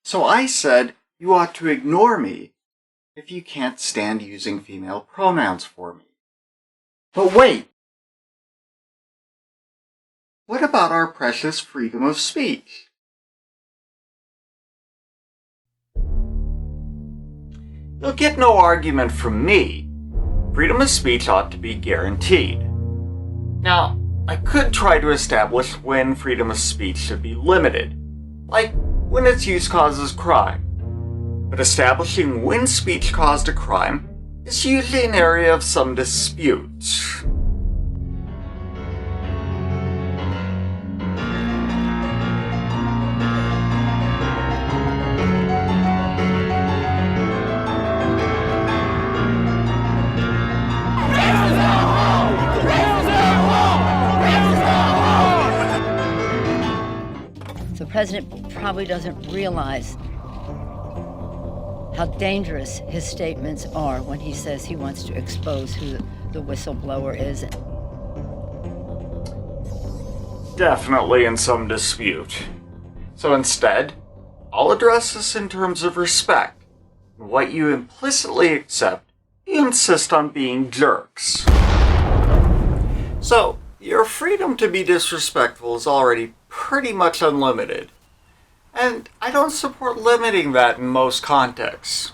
So I said, you ought to ignore me if you can't stand using female pronouns for me. But wait! What about our precious freedom of speech? You'll get no argument from me. Freedom of speech ought to be guaranteed. Now, I could try to establish when freedom of speech should be limited, like when its use causes crime. But establishing when speech caused a crime is usually an area of some dispute. The president probably doesn't realize how dangerous his statements are when he says he wants to expose who the whistleblower is. Definitely in some dispute. So instead, I'll address this in terms of respect. What you implicitly accept, you insist on being jerks. So, your freedom to be disrespectful is already pretty much unlimited. And I don't support limiting that in most contexts.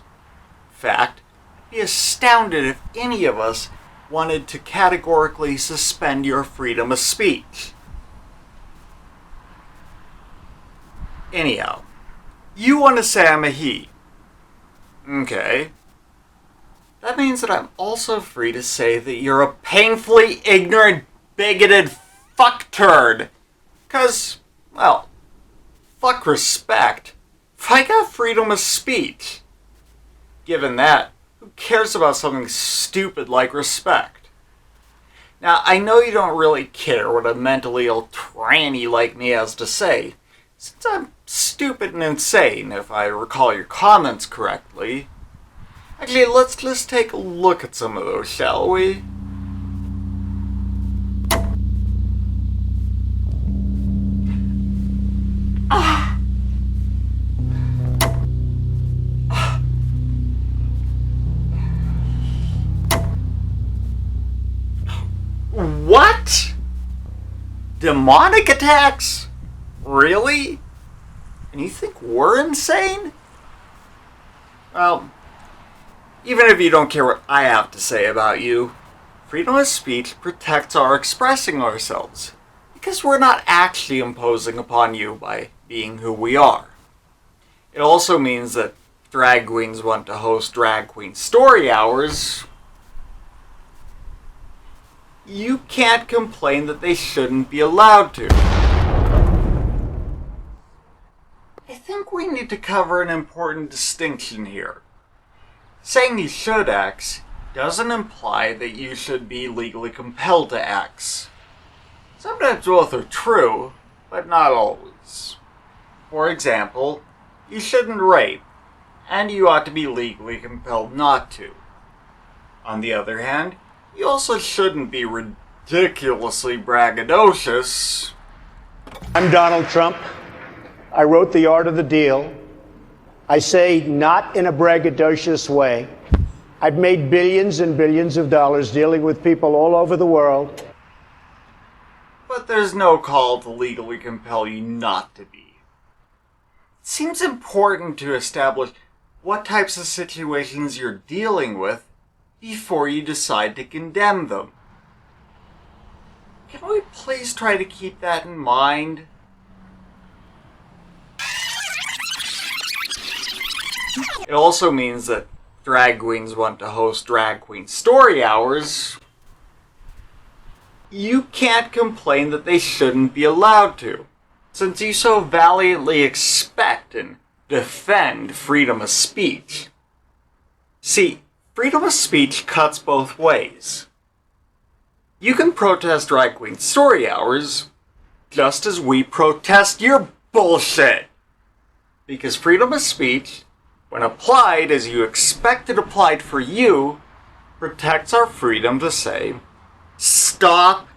In fact, I'd be astounded if any of us wanted to categorically suspend your freedom of speech. Anyhow, you want to say I'm a he. Okay. That means that I'm also free to say that you're a painfully ignorant, bigoted fuckturd. 'Cause, well, fuck respect. If I got freedom of speech. Given that, who cares about something stupid like respect? Now, I know you don't really care what a mentally ill tranny like me has to say, since I'm stupid and insane, if I recall your comments correctly. Actually, let's just take a look at some of those, shall we? What? Demonic attacks? Really? And you think we're insane? Well, even if you don't care what I have to say about you, freedom of speech protects our expressing ourselves, because we're not actually imposing upon you by being who we are. It also means that drag queens want to host drag queen story hours. You can't complain that they shouldn't be allowed to. I think we need to cover an important distinction here. Saying you should X doesn't imply that you should be legally compelled to X. Sometimes both are true, but not always. For example, you shouldn't rape, and you ought to be legally compelled not to. On the other hand, you also shouldn't be ridiculously braggadocious. I'm Donald Trump. I wrote The Art of the Deal. I say not in a braggadocious way. I've made billions and billions of dollars dealing with people all over the world. But there's no call to legally compel you not to be. It seems important to establish what types of situations you're dealing with before you decide to condemn them. Can we please try to keep that in mind? It also means that drag queens want to host drag queen story hours. You can't complain that they shouldn't be allowed to, since you so valiantly expect and defend freedom of speech. See, freedom of speech cuts both ways. You can protest drag queen story hours, just as we protest your bullshit. Because freedom of speech, when applied as you expect it applied for you, protects our freedom to say, stop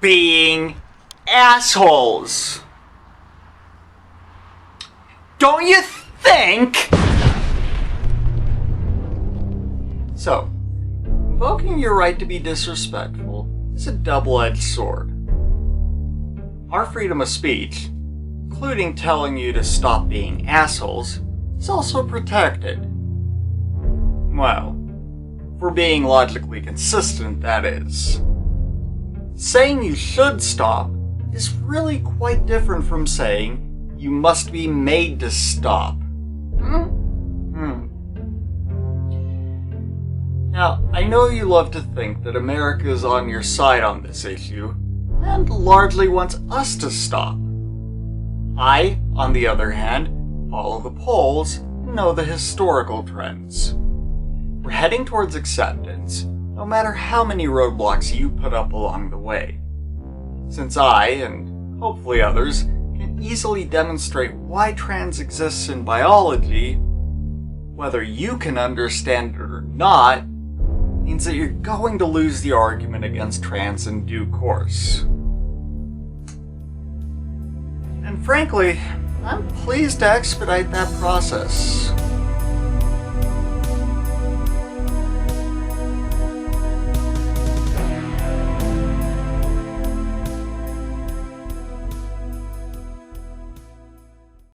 being assholes. Don't you think! So, invoking your right to be disrespectful is a double-edged sword. Our freedom of speech, including telling you to stop being assholes, is also protected. Well, for being logically consistent, that is. Saying you should stop is really quite different from saying you must be made to stop. Now, I know you love to think that America is on your side on this issue, and largely wants us to stop. I, on the other hand, follow the polls and know the historical trends. We're heading towards acceptance, no matter how many roadblocks you put up along the way. Since I, and hopefully others, can easily demonstrate why trans exists in biology, whether you can understand it or not, means that you're going to lose the argument against trans in due course. And frankly, I'm pleased to expedite that process.